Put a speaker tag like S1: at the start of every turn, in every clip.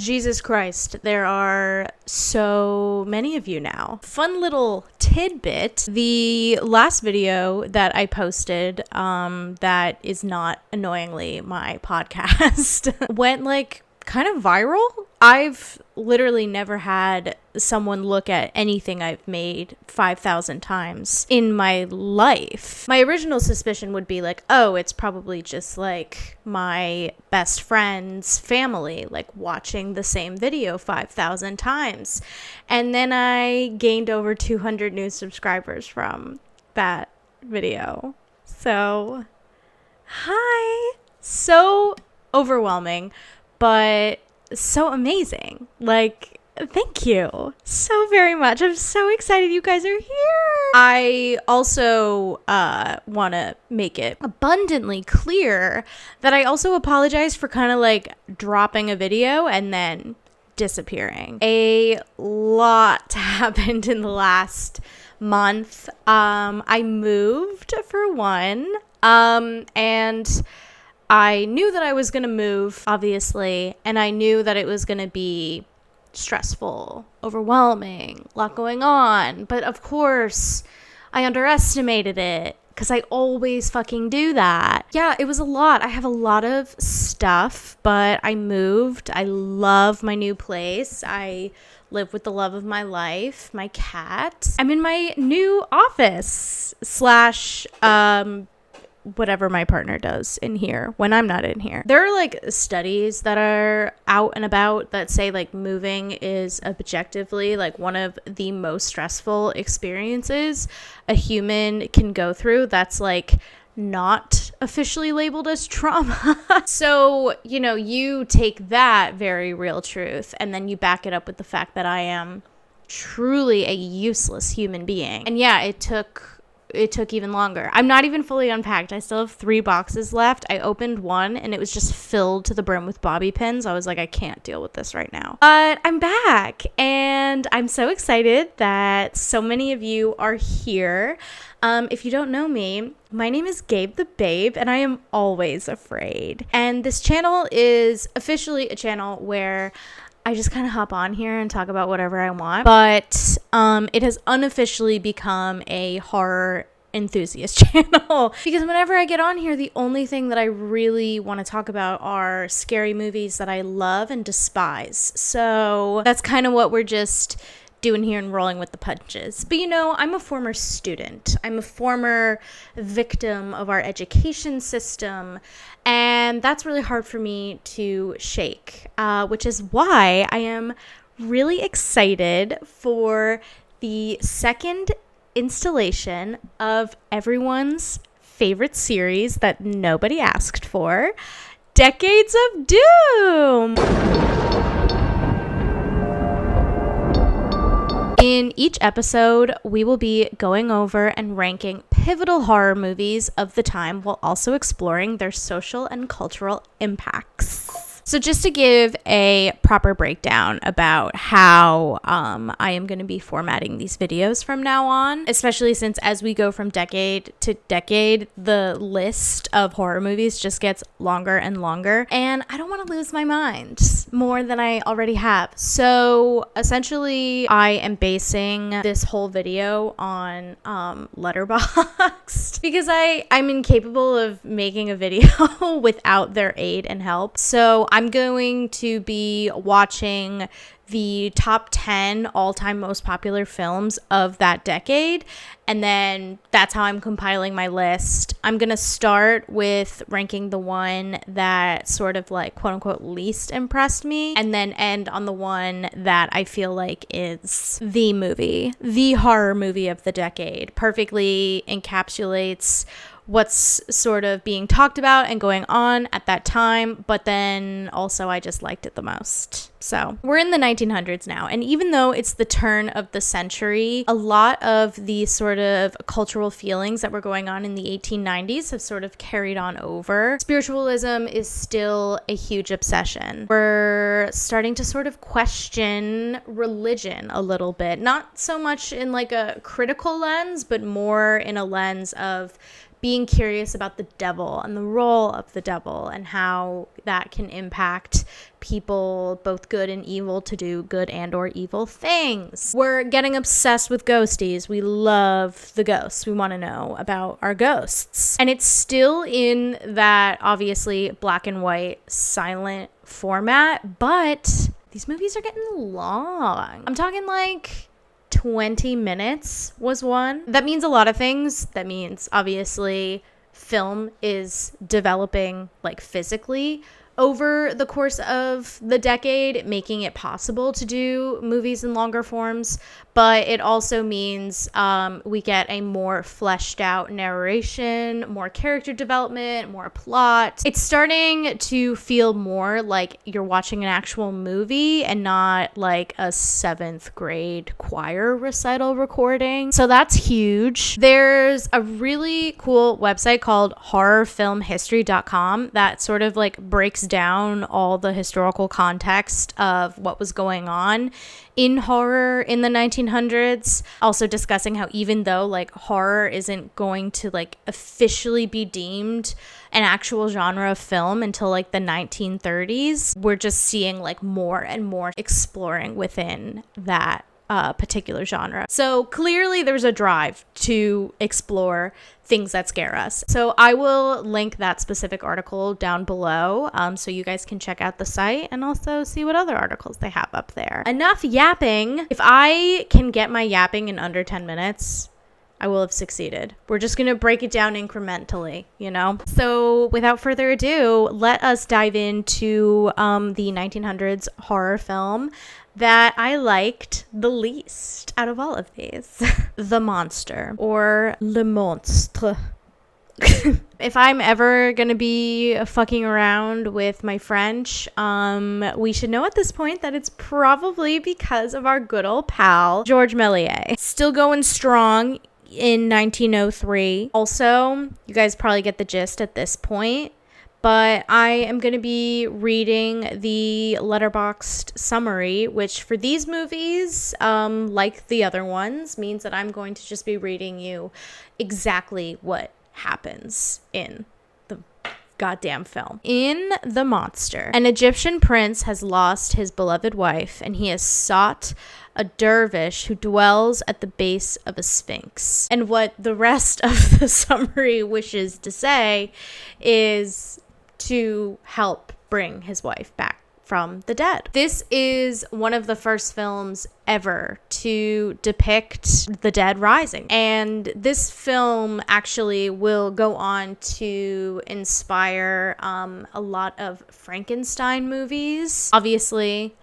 S1: Jesus Christ, there are so many of you now. Fun little tidbit, the last video that I posted, that is not annoyingly my podcast, went like kind of viral. I've literally never had someone look at anything I've made 5,000 times in my life. My original suspicion would be like, oh, it's probably just like my best friend's family, like watching the same video 5,000 times. And then I gained over 200 new subscribers from that video. So, hi. So overwhelming, but so amazing. Like, thank you so very much. I'm so excited you guys are here. I also want to make it abundantly clear that I also apologize for kind of like dropping a video and then disappearing. A lot happened in the last month. I moved for one, and I knew that I was going to move, obviously, and I knew that it was going to be stressful, overwhelming, a lot going on. But of course, I underestimated it because I always fucking do that. Yeah, it was a lot. I have a lot of stuff, but I moved. I love my new place. I live with the love of my life, my cat. I'm in my new office / whatever my partner does in here when I'm not in here. There are like studies that are out and about that say like moving is objectively like one of the most stressful experiences a human can go through. That's like not officially labeled as trauma. So, you know, you take that very real truth and then you back it up with the fact that I am truly a useless human being. And yeah, it took even longer. I'm not even fully unpacked. I still have 3 boxes left. I opened one and it was just filled to the brim with bobby pins. I was like, I can't deal with this right now. But I'm back and I'm so excited that so many of you are here. If you don't know me, my name is Gabe the Babe and I am always afraid. And this channel is officially a channel where I just kind of hop on here and talk about whatever I want. But it has unofficially become a horror enthusiast channel because whenever I get on here, the only thing that I really want to talk about are scary movies that I love and despise. So that's kind of what we're just doing here and rolling with the punches. But you know, I'm a former student. I'm a former victim of our education system. And that's really hard for me to shake, which is why I am really excited for the second installation of everyone's favorite series that nobody asked for, Decades of Doom. In each episode, we will be going over and ranking pivotal horror movies of the time while also exploring their social and cultural impacts. So just to give a proper breakdown about how I am going to be formatting these videos from now on, especially since as we go from decade to decade, the list of horror movies just gets longer and longer, and I don't want to lose my mind more than I already have. So essentially, I am basing this whole video on Letterboxd because I'm incapable of making a video without their aid and help. So I'm going to be watching the top 10 all-time most popular films of that decade, and then that's how I'm compiling my list. I'm gonna start with ranking the one that sort of like quote-unquote least impressed me, and then end on the one that I feel like is the movie, the horror movie of the decade, perfectly encapsulates what's sort of being talked about and going on at that time, but then also I just liked it the most. So we're in the 1900s now, and even though it's the turn of the century, a lot of the sort of cultural feelings that were going on in the 1890s have sort of carried on over. Spiritualism is still a huge obsession. We're starting to sort of question religion a little bit, not so much in like a critical lens, but more in a lens of being curious about the devil and the role of the devil and how that can impact people, both good and evil, to do good and or evil things. We're getting obsessed with ghosties. We love the ghosts. We want to know about our ghosts. And it's still in that obviously black and white silent format, but these movies are getting long. I'm talking like 20 minutes was one. That means a lot of things. That means obviously film is developing like physically over the course of the decade, making it possible to do movies in longer forms. But it also means we get a more fleshed out narration, more character development, more plot. It's starting to feel more like you're watching an actual movie and not like a 7th grade choir recital recording. So that's huge. There's a really cool website called horrorfilmhistory.com that sort of like breaks down all the historical context of what was going on in horror in the 1900s, also discussing how even though like horror isn't going to like officially be deemed an actual genre of film until like the 1930s, we're just seeing like more and more exploring within that particular genre. So clearly there's a drive to explore things that scare us. So I will link that specific article down below so you guys can check out the site and also see what other articles they have up there. Enough yapping. If I can get my yapping in under 10 minutes, I will have succeeded. We're just going to break it down incrementally, you know? So without further ado, let us dive into the 1900s horror film that I liked the least out of all of these. The Monster, or Le Monstre. If I'm ever gonna be fucking around with my French, we should know at this point that it's probably because of our good old pal, Georges Méliès. Still going strong in 1903. Also, you guys probably get the gist at this point, but I am going to be reading the letterboxed summary, which for these movies, like the other ones, means that I'm going to just be reading you exactly what happens in the goddamn film. In The Monster, an Egyptian prince has lost his beloved wife, and he has sought a dervish who dwells at the base of a sphinx. And what the rest of the summary wishes to say is to help bring his wife back from the dead. This is one of the first films ever to depict the dead rising. And this film actually will go on to inspire a lot of Frankenstein movies. Obviously,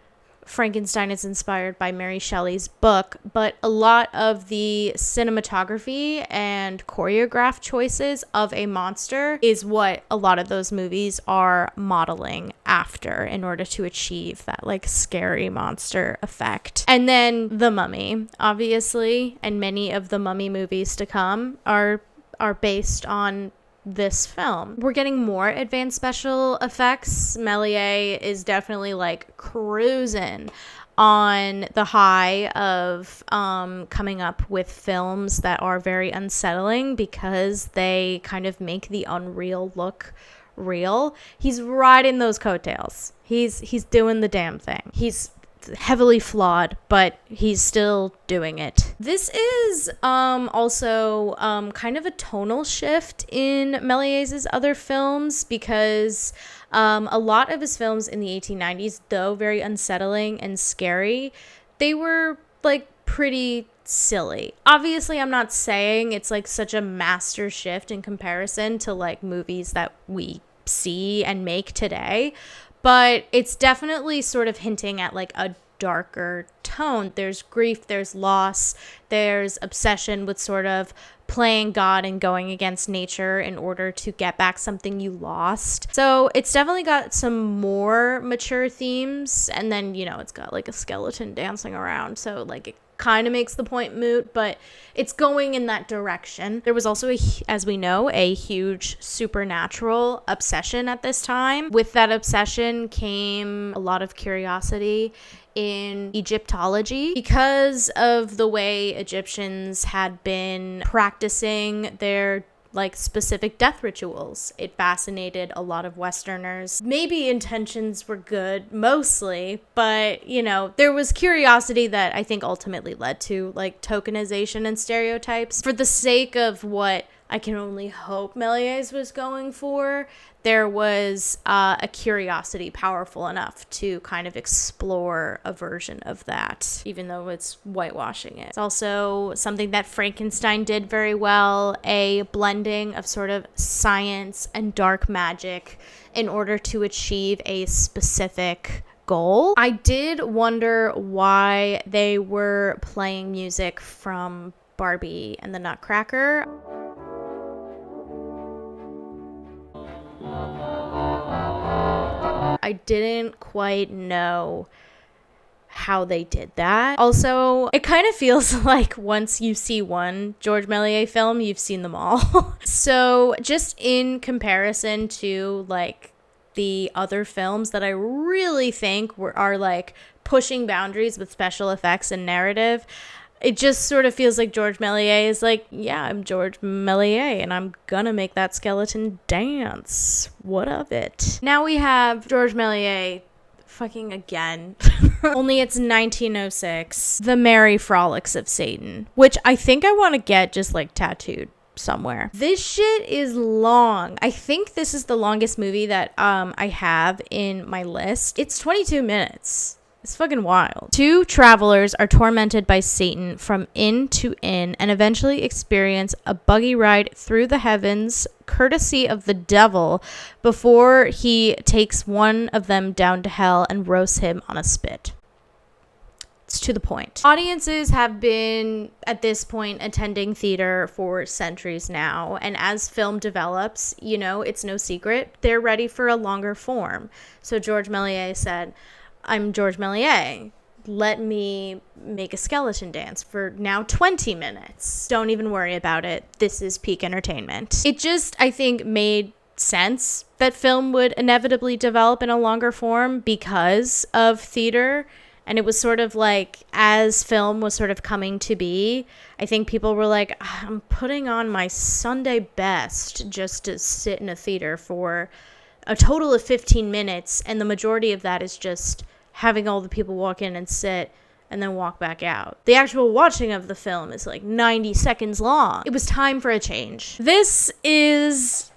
S1: Frankenstein is inspired by Mary Shelley's book, but a lot of the cinematography and choreographed choices of A Monster is what a lot of those movies are modeling after in order to achieve that like scary monster effect. And then The Mummy, obviously, and many of the Mummy movies to come are based on this film. We're getting more advanced special effects. Méliès is definitely like cruising on the high of coming up with films that are very unsettling because they kind of make the unreal look real. He's riding those coattails. He's doing the damn thing. He's heavily flawed, but he's still doing it. This is also kind of a tonal shift in Méliès's other films because a lot of his films in the 1890s, though very unsettling and scary, they were like pretty silly. Obviously, I'm not saying it's like such a master shift in comparison to like movies that we see and make today, but it's definitely sort of hinting at like a darker tone. There's grief, there's loss, there's obsession with sort of playing God and going against nature in order to get back something you lost. So it's definitely got some more mature themes, and then, you know, it's got like a skeleton dancing around, so like it kind of makes the point moot, but it's going in that direction. There was also, as we know, a huge supernatural obsession at this time. With that obsession came a lot of curiosity in Egyptology because of the way Egyptians had been practicing their like specific death rituals. It fascinated a lot of Westerners. Maybe intentions were good mostly, but you know, there was curiosity that I think ultimately led to like tokenization and stereotypes. For the sake of what I can only hope Méliès was going for, there was a curiosity powerful enough to kind of explore a version of that, even though it's whitewashing it. It's also something that Frankenstein did very well, a blending of sort of science and dark magic in order to achieve a specific goal. I did wonder why they were playing music from Barbie and the Nutcracker. I didn't quite know how they did that. Also, it kind of feels like once you see one George Méliès film, you've seen them all. So just in comparison to like the other films that I really think are like pushing boundaries with special effects and narrative, it just sort of feels like George Méliès is like, yeah, I'm George Méliès and I'm gonna make that skeleton dance. What of it? Now we have George Méliès fucking again. Only it's 1906. The Merry Frolics of Satan, which I think I want to get just like tattooed somewhere. This shit is long. I think this is the longest movie that I have in my list. It's 22 minutes. It's fucking wild. Two travelers are tormented by Satan from inn to inn and eventually experience a buggy ride through the heavens courtesy of the devil before he takes one of them down to hell and roasts him on a spit. It's to the point. Audiences have been, at this point, attending theater for centuries now, and as film develops, you know, it's no secret, they're ready for a longer form. So George Méliès said, I'm George Méliès. Let me make a skeleton dance for now 20 minutes. Don't even worry about it. This is peak entertainment. It just, I think, made sense that film would inevitably develop in a longer form because of theater. And it was sort of like, as film was sort of coming to be, I think people were like, I'm putting on my Sunday best just to sit in a theater for a total of 15 minutes. And the majority of that is just having all the people walk in and sit and then walk back out. The actual watching of the film is like 90 seconds long. It was time for a change. This is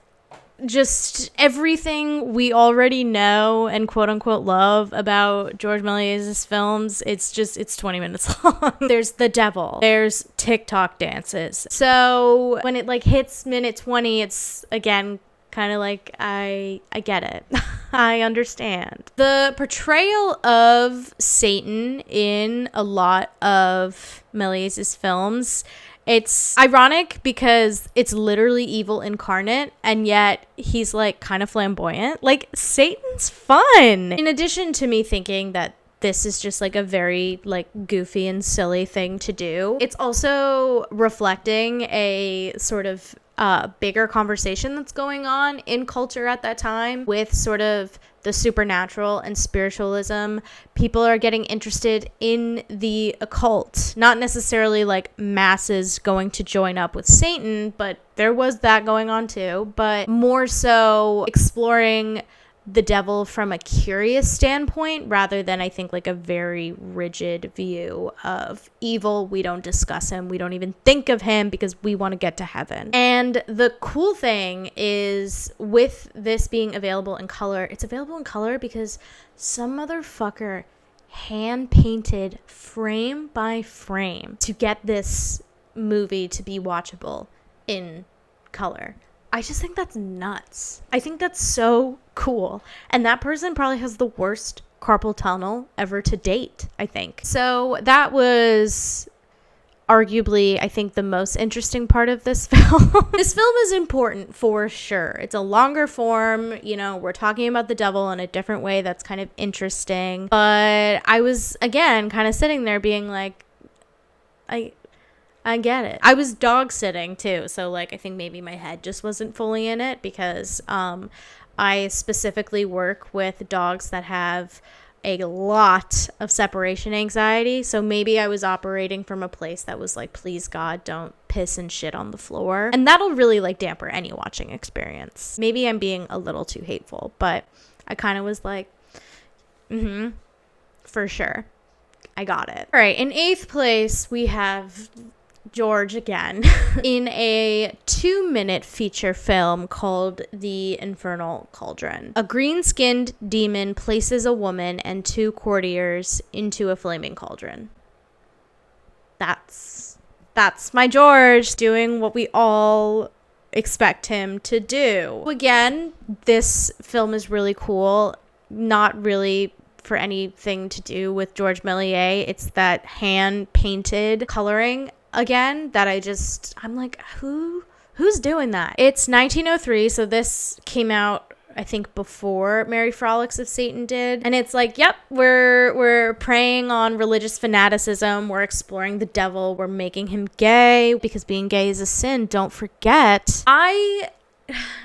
S1: just everything we already know and quote unquote love about George Méliès' films. It's 20 minutes long. There's the devil. There's TikTok dances. So when it like hits minute 20, it's again kind of like, I get it. I understand. The portrayal of Satan in a lot of Méliès' films, it's ironic because it's literally evil incarnate, and yet he's like kind of flamboyant. Like, Satan's fun. In addition to me thinking that this is just like a very like goofy and silly thing to do, it's also reflecting a sort of bigger conversation that's going on in culture at that time with sort of the supernatural and spiritualism. People are getting interested in the occult, not necessarily like masses going to join up with Satan, but there was that going on too, but more so exploring the devil from a curious standpoint rather than, I think, like a very rigid view of evil. We don't discuss him. We don't even think of him because we want to get to heaven. And the cool thing is, with this being available in color, it's available in color because some motherfucker hand painted frame by frame to get this movie to be watchable in color. I just think that's nuts. I think that's so cool. And that person probably has the worst carpal tunnel ever to date, I think. So that was arguably, I think, the most interesting part of this film. This film is important for sure. It's a longer form, you know, we're talking about the devil in a different way that's kind of interesting. But I was, again, kind of sitting there being like, I get it. I was dog sitting too, so like I think maybe my head just wasn't fully in it because I specifically work with dogs that have a lot of separation anxiety. So maybe I was operating from a place that was like, please God, don't piss and shit on the floor. And that'll really like damper any watching experience. Maybe I'm being a little too hateful, but I kind of was like, for sure. I got it. All right. In 8th place, we have George again in a 2-minute feature film called The Infernal Cauldron. A green-skinned demon places a woman and 2 courtiers into a flaming cauldron. That's my George doing what we all expect him to do. Again, this film is really cool. Not really for anything to do with George Méliès. It's that hand-painted coloring again that I'm like, who's doing that? It's 1903, so this came out I think before Merry Frolics of Satan did, and it's like, yep, we're preying on religious fanaticism, we're exploring the devil, we're making him gay because being gay is a sin, don't forget. I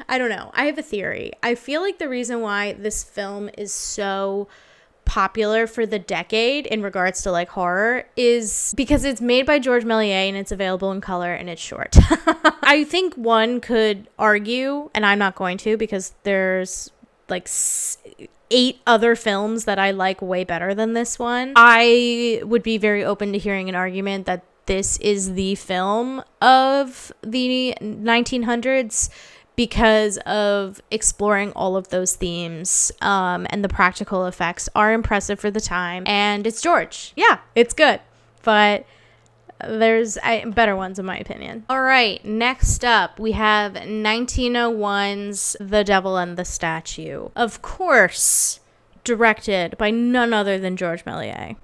S1: don't know, I have a theory. I feel like the reason why this film is so popular for the decade in regards to like horror is because it's made by George Méliès and it's available in color and it's short. I think one could argue, and I'm not going to because there's like 8 other films that I like way better than this one. I would be very open to hearing an argument that this is the film of the 1900s because of exploring all of those themes, and the practical effects are impressive for the time, and it's George. Yeah, it's good, but there's better ones in my opinion. All right, next up we have 1901's The Devil and the Statue. Of course, directed by none other than George Méliès.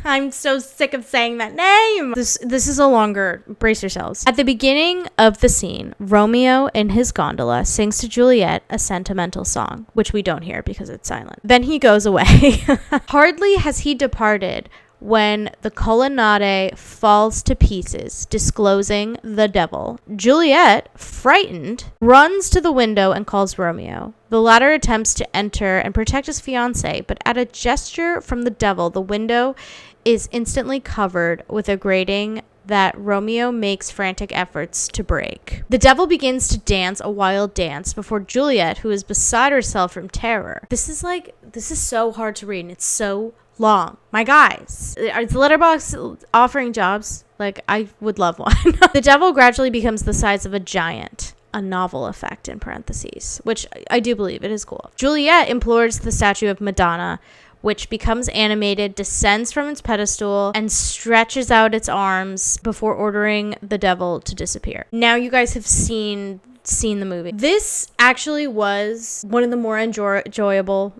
S1: I'm so sick of saying that name. This is a longer, brace yourselves. At the beginning of the scene, Romeo in his gondola sings to Juliet a sentimental song, which we don't hear because it's silent. Then he goes away. Hardly has he departed when the colonnade falls to pieces, disclosing the devil. Juliet, frightened, runs to the window and calls Romeo. The latter attempts to enter and protect his fiancée, but at a gesture from the devil, the window is instantly covered with a grating that Romeo makes frantic efforts to break. The devil begins to dance a wild dance before Juliet, who is beside herself from terror. This is so hard to read, and it's so long. My guys, is Letterboxd offering jobs? Like, I would love one. The devil gradually becomes the size of a giant. A novel effect in parentheses, which I do believe it is cool. Juliet implores the statue of Madonna, which becomes animated, descends from its pedestal, and stretches out its arms before ordering the devil to disappear. Now you guys have seen the movie. This actually was one of the more enjoyable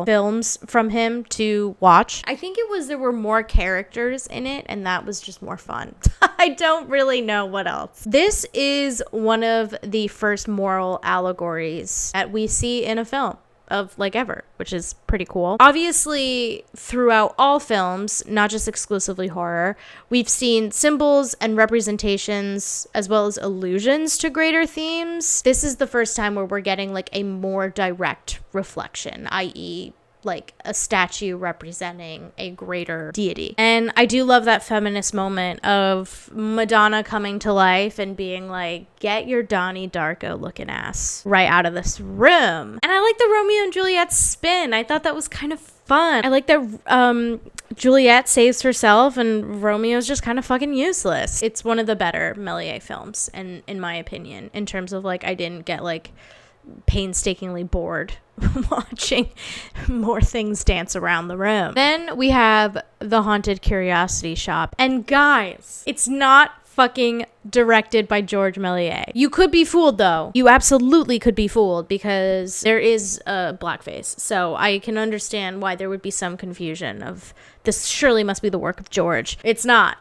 S1: films from him to watch. I think there were more characters in it, and that was just more fun. I don't really know what else. This is one of the first moral allegories that we see in a film of like ever, which is pretty cool. Obviously, throughout all films, not just exclusively horror, we've seen symbols and representations as well as allusions to greater themes. This is the first time where we're getting like a more direct reflection, i.e., like a statue representing a greater deity. And I do love that feminist moment of Madonna coming to life and being like, get your Donnie Darko looking ass right out of this room. And I like the Romeo and Juliet spin. I thought that was kind of fun. I like that Juliet saves herself and Romeo's just kind of fucking useless. It's one of the better Méliès films, and in my opinion, in terms of like, I didn't get like painstakingly bored watching more things dance around the room. Then we have The Haunted Curiosity Shop. And guys, it's not fucking directed by George Méliès. You could be fooled though. You absolutely could be fooled because there is a blackface. So I can understand why there would be some confusion of this surely must be the work of George. It's not.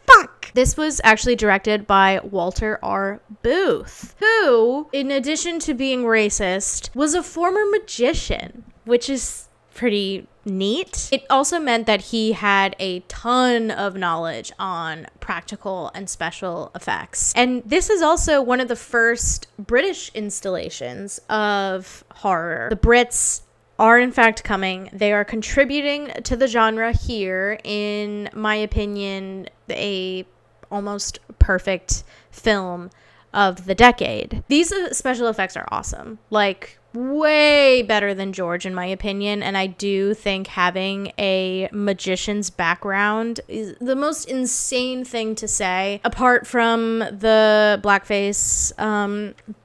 S1: Fuck. This was actually directed by Walter R. Booth, who, in addition to being racist, was a former magician, which is pretty neat. It also meant that he had a ton of knowledge on practical and special effects. And this is also one of the first British installations of horror. The Brits are in fact coming. They are contributing to the genre here. In my opinion, a almost perfect film of the decade. These special effects are awesome. Like, way better than George, in my opinion. And I do think having a magician's background is the most insane thing to say, apart from the blackface.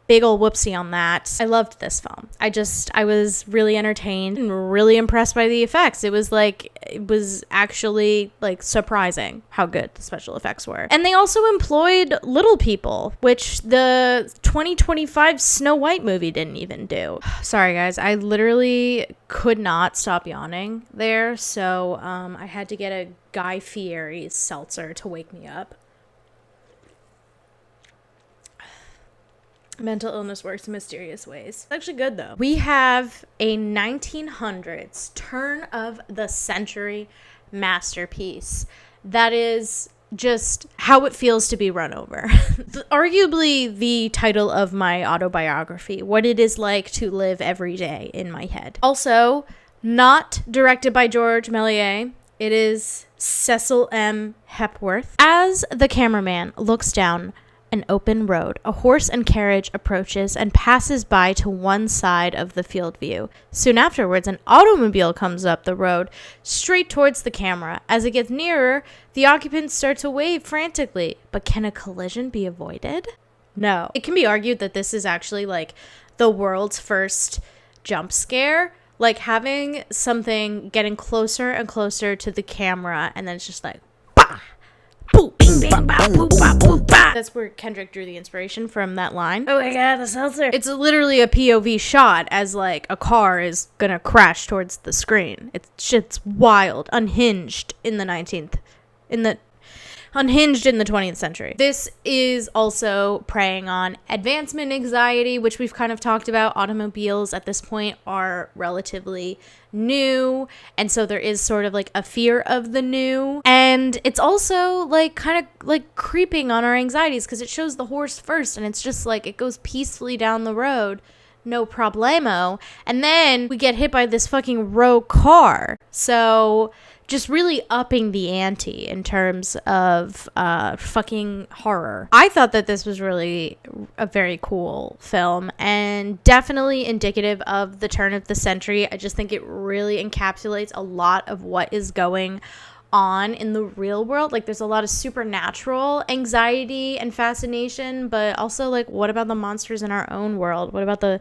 S1: Big ol' whoopsie on that. I loved this film. I was really entertained and really impressed by the effects. It was actually like surprising how good the special effects were. And they also employed little people, which the 2025 Snow White movie didn't even do. Sorry guys, I literally could not stop yawning there. So I had to get a Guy Fieri seltzer to wake me up. Mental illness works in mysterious ways. It's actually good though. We have a 1900s turn of the century masterpiece that is just how it feels to be run over. Arguably the title of my autobiography, what it is like to live every day in my head. Also, not directed by George Méliès. It is Cecil M. Hepworth. As the cameraman looks down an open road, a horse and carriage approaches and passes by to one side of the field view. Soon afterwards, an automobile comes up the road straight towards the camera. As it gets nearer, the occupants start to wave frantically. But can a collision be avoided? No. It can be argued that this is actually like the world's first jump scare. Like having something getting closer and closer to the camera, and then it's just like, bah! Boop, bing, bing, bah, boop, bah, boop, bah. That's where Kendrick drew the inspiration from that line. Oh my god, the seltzer. It's literally a POV shot as like a car is gonna crash towards the screen. It's shit's wild. Unhinged in the 20th century. This is also preying on advancement anxiety, which we've kind of talked about. Automobiles at this point are relatively new, and so there is sort of like a fear of the new. And it's also like kind of like creeping on our anxieties because it shows the horse first, and it's just like it goes peacefully down the road, no problemo, and then we get hit by this fucking rogue car. So just really upping the ante in terms of fucking horror. I thought that this was really a very cool film and definitely indicative of the turn of the century. I just think it really encapsulates a lot of what is going on in the real world. Like there's a lot of supernatural anxiety and fascination, but also like what about the monsters in our own world? What about the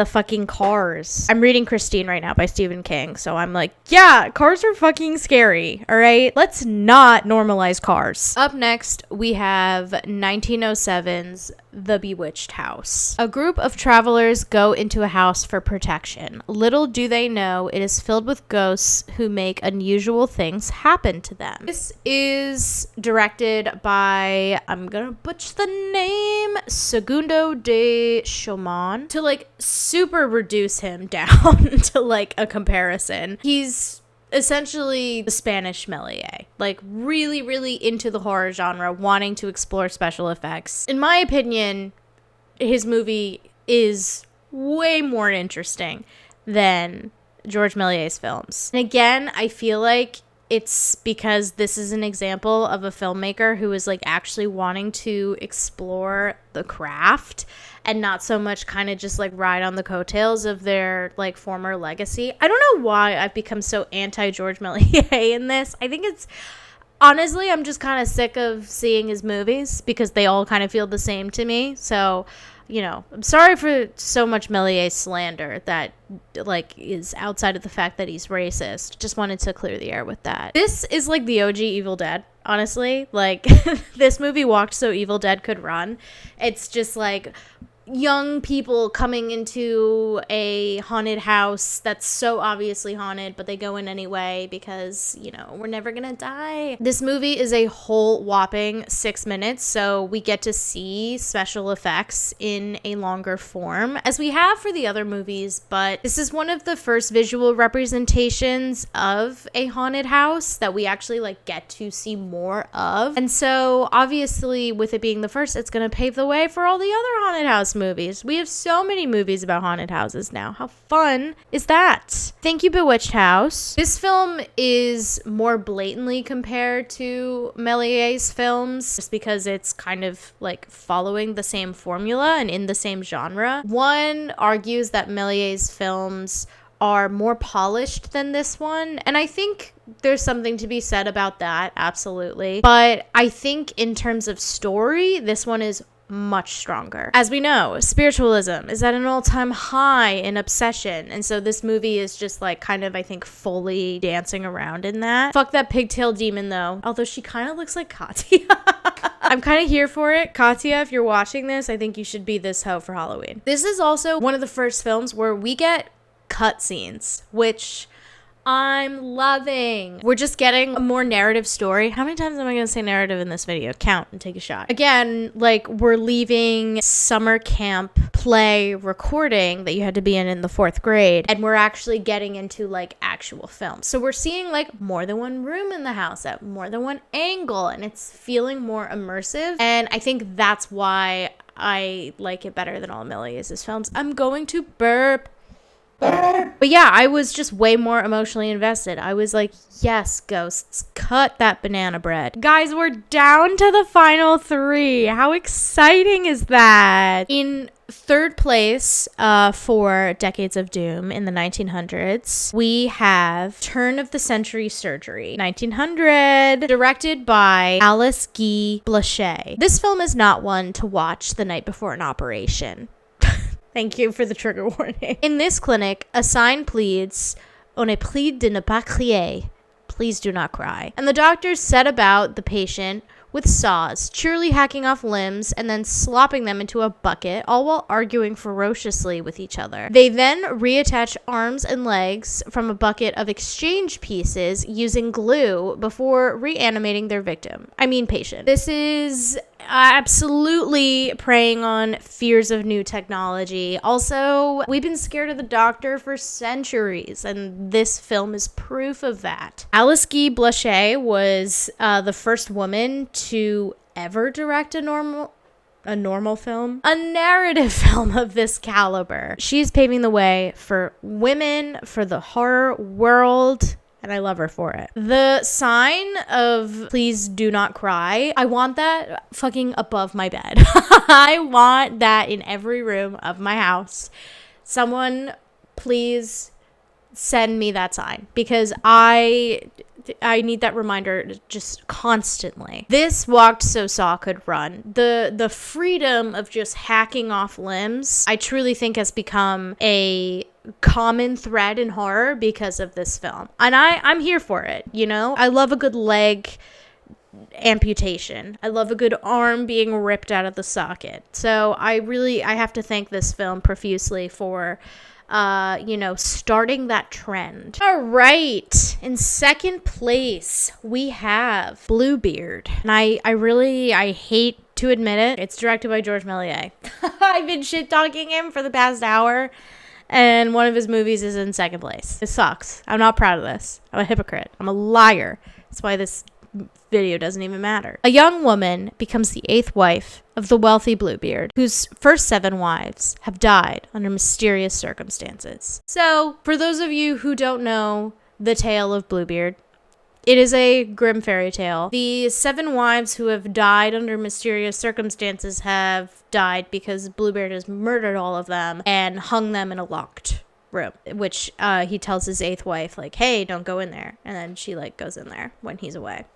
S1: fucking cars? I'm reading Christine right now by Stephen King, so I'm like, yeah, cars are fucking scary. All right, let's not normalize cars. Up next we have 1907's The Bewitched House. A group of travelers go into a house for protection. Little do they know it is filled with ghosts who make unusual things happen to them. This is directed by, I'm gonna butcher the name, Segundo de Chauman. To like super reduce him down to like a comparison, he's essentially the Spanish Méliès, like really, really into the horror genre, wanting to explore special effects. In my opinion, his movie is way more interesting than George Méliès's films. And again, I feel like it's because this is an example of a filmmaker who is like actually wanting to explore the craft and not so much kind of just like ride on the coattails of their like former legacy. I don't know why I've become so anti George Méliès in this. I think it's honestly, I'm just kind of sick of seeing his movies because they all kind of feel the same to me. So, you know, I'm sorry for so much Méliès slander that like is outside of the fact that he's racist. Just wanted to clear the air with that. This is like the OG Evil Dead, honestly. Like this movie walked so Evil Dead could run. It's just like young people coming into a haunted house that's so obviously haunted, but they go in anyway because, you know, we're never gonna die. This movie is a whole whopping 6 minutes, so we get to see special effects in a longer form, as we have for the other movies, but this is one of the first visual representations of a haunted house that we actually like get to see more of. And so obviously with it being the first, it's gonna pave the way for all the other haunted house house movies. We have so many movies about haunted houses now. How fun is that? Thank you, Bewitched House. This film is more blatantly compared to Méliès's films just because it's kind of like following the same formula and in the same genre. One argues that Méliès's films are more polished than this one, and I think there's something to be said about that, absolutely. But I think in terms of story, this one is much stronger. As we know, spiritualism is at an all-time high in obsession, and so this movie is just like kind of, I think, fully dancing around in that. Fuck that pigtail demon though, although she kind of looks like Katya. I'm kind of here for it. Katya, if you're watching this, I think you should be this hoe for Halloween. This is also one of the first films where we get cutscenes, which I'm loving. We're just getting a more narrative story. How many times am I going to say narrative in this video? Count and take a shot. Again, like, we're leaving summer camp play recording that you had to be in the 4th grade, and we're actually getting into like actual film. So we're seeing like more than one room in the house at more than one angle, and it's feeling more immersive. And I think that's why I like it better than all of Méliès's films. I'm going to burp. But yeah, I was just way more emotionally invested. I was like, yes, ghosts, cut that banana bread. Guys, we're down to the final 3. How exciting is that? In 3rd place for Decades of Doom in the 1900s, we have Turn of the Century Surgery, 1900, directed by Alice Guy Blaché. This film is not one to watch the night before an operation. Thank you for the trigger warning. In this clinic, a sign pleads, "On est prie de ne pas crier." Please do not cry. And the doctors set about the patient with saws, cheerily hacking off limbs and then slopping them into a bucket, all while arguing ferociously with each other. They then reattach arms and legs from a bucket of exchange pieces using glue before reanimating their patient. This is absolutely preying on fears of new technology. Also, we've been scared of the doctor for centuries, and this film is proof of that. Alice Guy Blaché was the first woman to ever direct a normal film, a narrative film of this caliber. She's paving the way for women, for the horror world, and I love her for it. The sign of "please do not cry," I want that fucking above my bed. I want that in every room of my house. Someone please send me that sign, because I need that reminder just constantly. This walked so Saw could run. The freedom of just hacking off limbs, I truly think has become a common thread in horror because of this film. And I'm here for it, you know? I love a good leg amputation. I love a good arm being ripped out of the socket. So I have to thank this film profusely for starting that trend. All right. In 2nd place, we have Bluebeard. And I hate to admit it. It's directed by Georges Méliès. I've been shit talking him for the past hour, and one of his movies is in 2nd place. It sucks. I'm not proud of this. I'm a hypocrite. I'm a liar. That's why this video doesn't even matter. A young woman becomes the 8th wife of the wealthy Bluebeard, whose first 7 wives have died under mysterious circumstances. So, for those of you who don't know the tale of Bluebeard, it is a grim fairy tale. The 7 wives who have died under mysterious circumstances have died because Bluebeard has murdered all of them and hung them in a locked room, which he tells his 8th wife, like, hey, don't go in there. And then she like goes in there when he's away.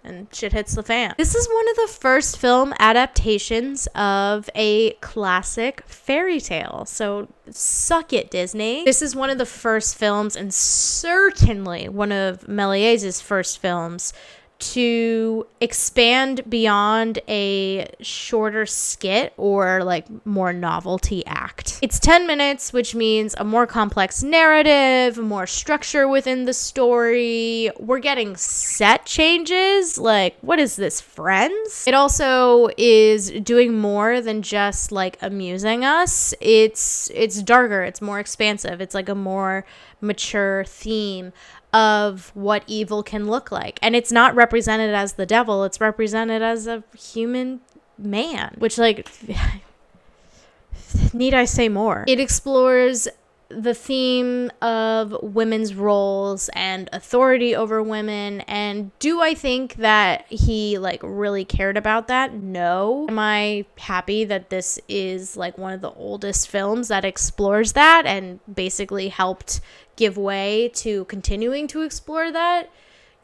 S1: And shit hits the fan. This is one of the first film adaptations of a classic fairy tale. So suck it, Disney. This is one of the first films, and certainly one of Méliès's first films, to expand beyond a shorter skit or like more novelty act. It's 10 minutes, which means a more complex narrative, more structure within the story. We're getting set changes. Like, what is this, Friends? It also is doing more than just like amusing us. It's darker, it's more expansive. It's like a more mature theme of what evil can look like. And it's not represented as the devil, it's represented as a human man, which, like, need I say more? It explores the theme of women's roles and authority over women. And do I think that he like really cared about that? No. Am I happy that this is like one of the oldest films that explores that and basically helped give way to continuing to explore that?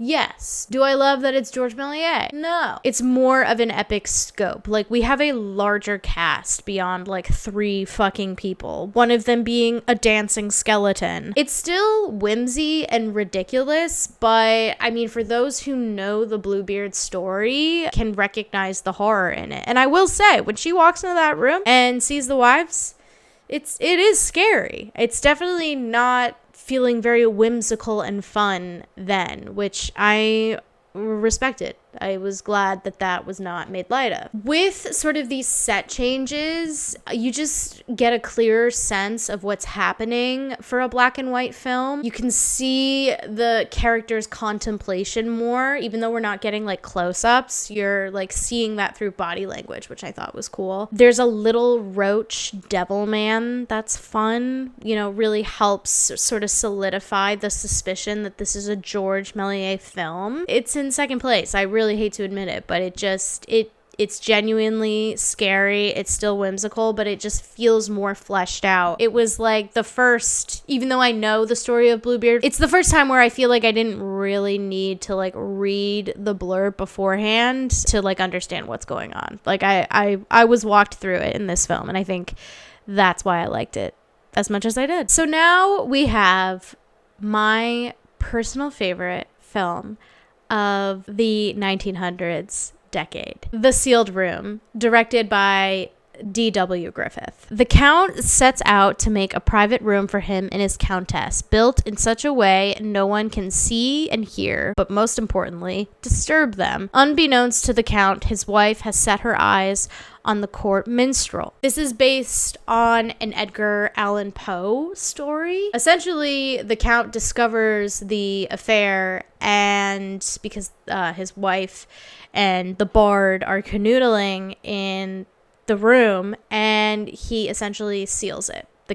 S1: Yes. Do I love that it's George Méliès? No. It's more of an epic scope. Like, we have a larger cast beyond like 3 fucking people, one of them being a dancing skeleton. It's still whimsy and ridiculous, but I mean, for those who know the Bluebeard story, can recognize the horror in it. And I will say, when she walks into that room and sees the wives, it is scary. It's definitely not feeling very whimsical and fun then, which I respected. I was glad that that was not made light of. With sort of these set changes, you just get a clearer sense of what's happening for a black and white film. You can see the character's contemplation more, even though we're not getting like close-ups. You're like seeing that through body language, which I thought was cool. There's a little roach devil man that's fun, you know, really helps sort of solidify the suspicion that this is a George Méliès film. It's in second place. I really hate to admit it, but it's genuinely scary. It's still whimsical, but it just feels more fleshed out. It was like the first, even though I know the story of Bluebeard, it's the first time where I feel like I didn't really need to like read the blurb beforehand to like understand what's going on. Like I was walked through it in this film, and I think that's why I liked it as much as I did. So now we have my personal favorite film of the 1900s decade, The Sealed Room, directed by D.W. Griffith. The Count sets out to make a private room for him and his Countess, built in such a way no one can see and hear, but most importantly, disturb them. Unbeknownst to the Count, his wife has set her eyes on the court minstrel. This is based on an Edgar Allan Poe story. Essentially, the Count discovers the affair, and because his wife and the bard are canoodling in the room, and he essentially seals it. The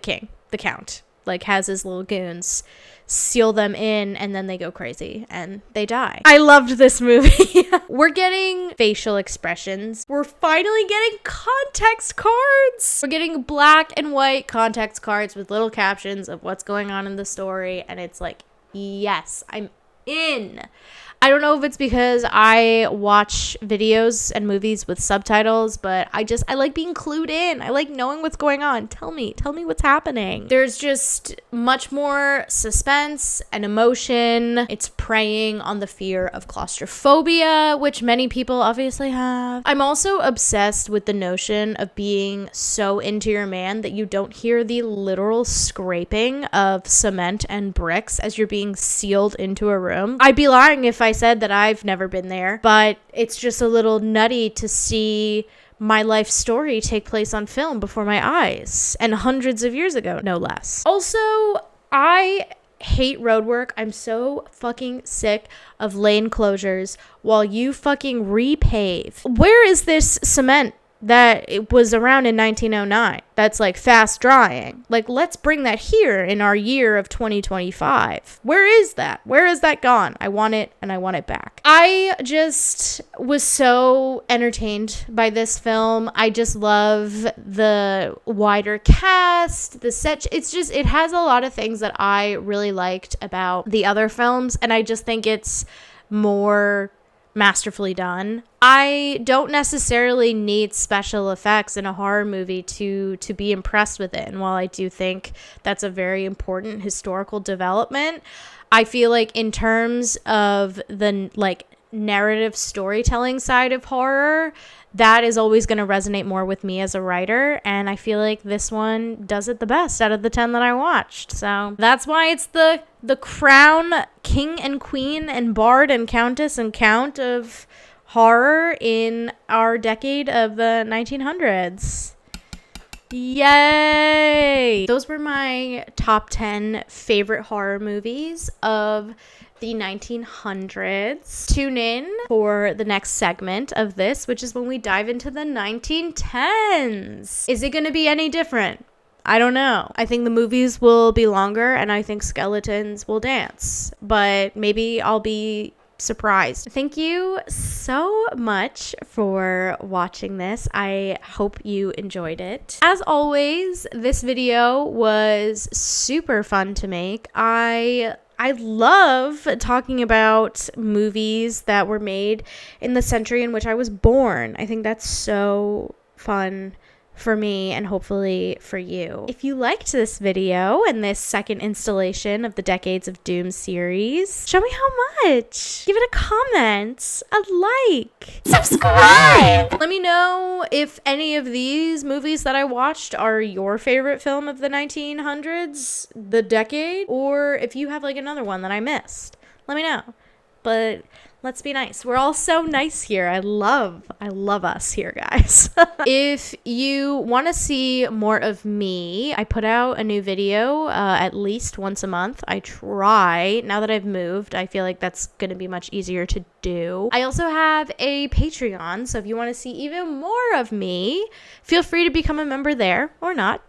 S1: Count, like, has his little goons seal them in, and then they go crazy and they die. I loved this movie. We're getting facial expressions. We're finally getting context cards. We're getting black and white context cards with little captions of what's going on in the story, and it's like, yes, I'm in. I don't know if it's because I watch videos and movies with subtitles, but I like being clued in. I like knowing what's going on. Tell me what's happening. There's just much more suspense and emotion. It's preying on the fear of claustrophobia, which many people obviously have. I'm also obsessed with the notion of being so into your man that you don't hear the literal scraping of cement and bricks as you're being sealed into a room. I'd be lying if I said that I've never been there, but it's just a little nutty to see my life story take place on film before my eyes, and hundreds of years ago, no less. Also, I hate road work. I'm so fucking sick of lane closures while you fucking repave. Where is this cement that it was around in 1909 that's like fast drying? Like, let's bring that here in our year of 2025. Where is that? Where is that gone? I want it, and I want it back. I just was so entertained by this film. I just love the wider cast, the set. It has a lot of things that I really liked about the other films, and I just think it's more masterfully done. I don't necessarily need special effects in a horror movie to be impressed with it. And while I do think that's a very important historical development, I feel like in terms of the like narrative storytelling side of horror, that is always going to resonate more with me as a writer, and I feel like this one does it the best out of the 10 that I watched. So that's why it's the crown king and queen and bard and countess and count of horror in our decade of the 1900s. Yay! Those were my top 10 favorite horror movies of the 1900s. Tune in for the next segment of this, which is when we dive into the 1910s. Is it going to be any different? I don't know. I think the movies will be longer and I think skeletons will dance, but maybe I'll be surprised. Thank you so much for watching this. I hope you enjoyed it. As always, this video was super fun to make. I love talking about movies that were made in the century in which I was born. I think that's so fun for me and hopefully for you. If you liked this video and this second installation of the Decades of Doom series, show me how much. Give it a comment, a like, subscribe. Let me know if any of these movies that I watched are your favorite film of the 1900s, the decade, or if you have like another one that I missed. Let me know. But let's be nice. We're all so nice here. I love us here, guys. If you want to see more of me, I put out a new video at least once a month. I try. Now that I've moved, I feel like that's going to be much easier to do. I also have a Patreon, so if you want to see even more of me, feel free to become a member there or not.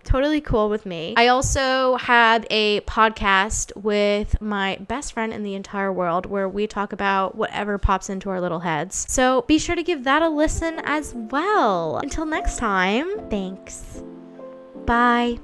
S1: Totally cool with me. I also have a podcast with my best friend in the entire world where we talk about whatever pops into our little heads. So be sure to give that a listen as well. Until next time, thanks. Bye.